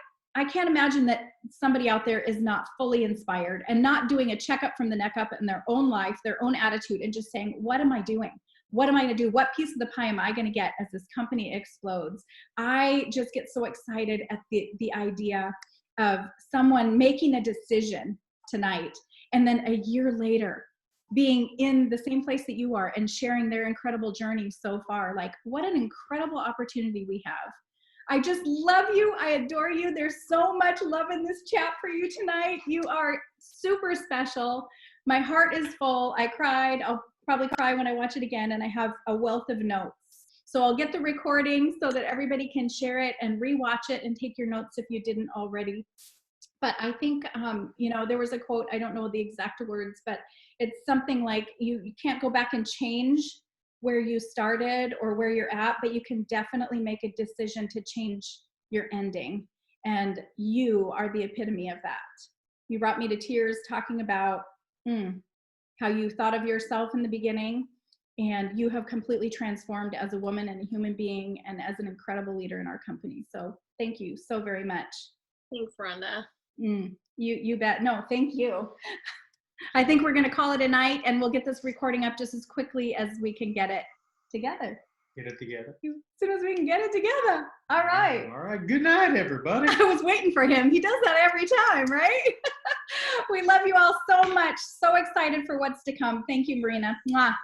can't imagine that somebody out there is not fully inspired and not doing a checkup from the neck up in their own life, their own attitude, and just saying, what am I doing? What am I going to do? What piece of the pie am I going to get as this company explodes? I just get so excited at the idea of someone making a decision tonight, and then a year later being in the same place that you are and sharing their incredible journey so far. Like, what an incredible opportunity we have. I just love you. I adore you. There's so much love in this chat for you tonight. You are super special. My heart is full. I cried. I'll probably cry when I watch it again, and I have a wealth of notes. So I'll get the recording so that everybody can share it and rewatch it and take your notes if you didn't already. But I think, there was a quote, I don't know the exact words, but it's something like, you can't go back and change where you started or where you're at, but you can definitely make a decision to change your ending. And you are the epitome of that. You brought me to tears talking about how you thought of yourself in the beginning, and you have completely transformed as a woman and a human being and as an incredible leader in our company. So thank you so very much. thanks, Rhonda. You bet. No, thank you. I think we're going to call it a night, and we'll get this recording up just as quickly as we can get it together. Get it together. As soon as we can get it together. All right. All right. Good night, everybody. I was waiting for him. He does that every time, right? We love you all so much. So excited for what's to come. Thank you, Marina. Mwah.